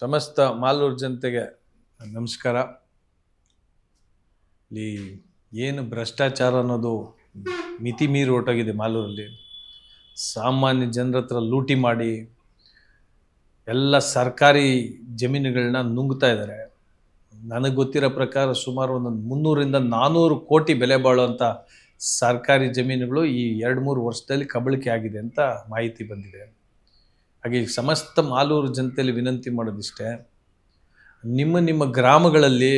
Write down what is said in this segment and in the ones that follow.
ಸಮಸ್ತ ಮಾಲೂರು ಜನತೆಗೆ ನಮಸ್ಕಾರ. ಇಲ್ಲಿ ಏನು ಭ್ರಷ್ಟಾಚಾರ ಅನ್ನೋದು ಮಿತಿ ಮೀರಿ ಹೊರಟೋಗಿದೆ. ಮಾಲೂರಲ್ಲಿ ಸಾಮಾನ್ಯ ಜನರ ಹತ್ರ ಲೂಟಿ ಮಾಡಿ ಎಲ್ಲ ಸರ್ಕಾರಿ ಜಮೀನುಗಳನ್ನ ನುಂಗ್ತಾ ಇದ್ದಾರೆ. ನನಗೆ ಗೊತ್ತಿರೋ ಪ್ರಕಾರ ಸುಮಾರು ಒಂದು 300ರಿಂದ 400 ಕೋಟಿ ಬೆಲೆ ಬಾಳುವಂಥ ಸರ್ಕಾರಿ ಜಮೀನುಗಳು ಈ 2-3 ವರ್ಷದಲ್ಲಿ ಕಬಳಿಕೆ ಆಗಿದೆ ಅಂತ ಮಾಹಿತಿ ಬಂದಿದೆ. ಹಾಗೆ ಈ ಸಮಸ್ತ ಮಾಲೂರು ಜನತೆಯಲ್ಲಿ ವಿನಂತಿ ಮಾಡೋದಿಷ್ಟೇ, ನಿಮ್ಮ ಗ್ರಾಮಗಳಲ್ಲಿ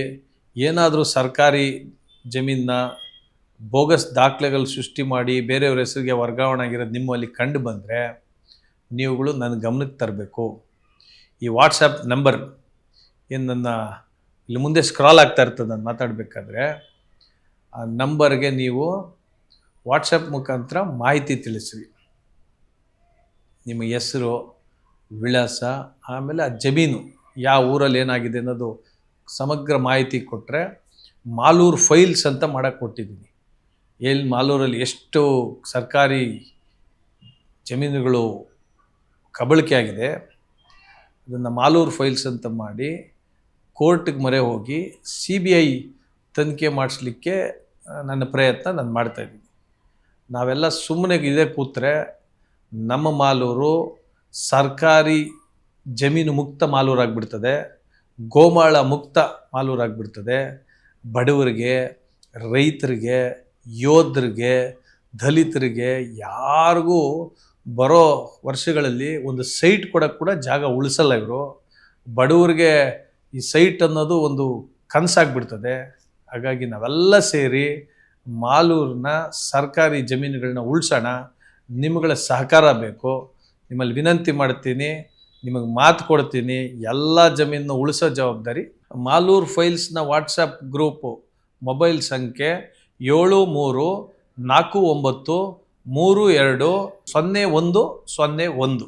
ಏನಾದರೂ ಸರ್ಕಾರಿ ಜಮೀನನ್ನ ಬೋಗಸ್ ದಾಖಲೆಗಳು ಸೃಷ್ಟಿ ಮಾಡಿ ಬೇರೆಯವ್ರ ಹೆಸರಿಗೆ ವರ್ಗಾವಣೆ ಆಗಿರೋದು ನಿಮ್ಮಲ್ಲಿ ಕಂಡು ಬಂದರೆ ನೀವುಗಳು ನನ್ನ ಗಮನಕ್ಕೆ ತರಬೇಕು. ಈ ವಾಟ್ಸಪ್ ನಂಬರ್ ಏನು ನನ್ನ ಇಲ್ಲಿ ಮುಂದೆ ಸ್ಕ್ರಾಲ್ ಆಗ್ತಾ ಇರ್ತದೆ ನಾನು ಮಾತಾಡಬೇಕಾದ್ರೆ, ಆ ನಂಬರ್ಗೆ ನೀವು ವಾಟ್ಸಪ್ ಮುಖಾಂತರ ಮಾಹಿತಿ ತಿಳಿಸ್ರಿ. ನಿಮ್ಮ ಹೆಸರು, ವಿಳಾಸ, ಆಮೇಲೆ ಆ ಜಮೀನು ಯಾವ ಊರಲ್ಲಿ ಏನಾಗಿದೆ ಅನ್ನೋದು ಸಮಗ್ರ ಮಾಹಿತಿ ಕೊಟ್ಟರೆ ಮಾಲೂರು ಫೈಲ್ಸ್ ಅಂತ ಮಾಡೋಕ್ಕೆ ಕೊಟ್ಟಿದ್ದೀನಿ. ಎಲ್ಲಿ ಮಾಲೂರಲ್ಲಿ ಎಷ್ಟು ಸರ್ಕಾರಿ ಜಮೀನುಗಳು ಕಬಳಿಕೆ ಆಗಿದೆ ಅದನ್ನು ಮಾಲೂರು ಫೈಲ್ಸ್ ಅಂತ ಮಾಡಿ ಕೋರ್ಟಿಗೆ ಮೊರೆ ಹೋಗಿ CBI ತನಿಖೆ ಮಾಡಿಸ್ಲಿಕ್ಕೆ ನನ್ನ ಪ್ರಯತ್ನ ನಾನು ಮಾಡ್ತಾಯಿದ್ದೀನಿ. ನಾವೆಲ್ಲ ಸುಮ್ಮನೆ ಇದೇ ಕೂತ್ರೆ ನಮ್ಮ ಮಾಲೂರು ಸರ್ಕಾರಿ ಜಮೀನು ಮುಕ್ತ ಮಾಲೂರಾಗಿಬಿಡ್ತದೆ, ಗೋಮಾಳ ಮುಕ್ತ ಮಾಲೂರಾಗಿಬಿಡ್ತದೆ. ಬಡವರಿಗೆ, ರೈತರಿಗೆ, ಯೋಧರಿಗೆ, ದಲಿತರಿಗೆ ಯಾರಿಗೂ ಬರೋ ವರ್ಷಗಳಲ್ಲಿ ಒಂದು ಸೈಟ್ ಕೊಡೋಕ್ಕೆ ಕೂಡ ಜಾಗ ಉಳಿಸಲ್ಲ ಇವರು. ಬಡವರಿಗೆ ಈ ಸೈಟ್ ಅನ್ನೋದು ಒಂದು ಕನಸಾಗ್ಬಿಡ್ತದೆ. ಹಾಗಾಗಿ ನಾವೆಲ್ಲ ಸೇರಿ ಮಾಲೂರಿನ ಸರ್ಕಾರಿ ಜಮೀನುಗಳನ್ನ ಉಳಿಸೋಣ. ನಿಮ್ಮಗಳ ಸಹಕಾರ ಬೇಕು. ನಿಮ್ಮಲ್ಲಿ ವಿನಂತಿ ಮಾಡ್ತೀನಿ, ನಿಮಗೆ ಮಾತು ಕೊಡ್ತೀನಿ, ಎಲ್ಲ ಜಮೀನನ್ನು ಉಳಿಸೋ ಜವಾಬ್ದಾರಿ. ಮಾಲೂರು ಫೈಲ್ಸ್ನ ವಾಟ್ಸಪ್ ಗ್ರೂಪು ಮೊಬೈಲ್ ಸಂಖ್ಯೆ 7349320101.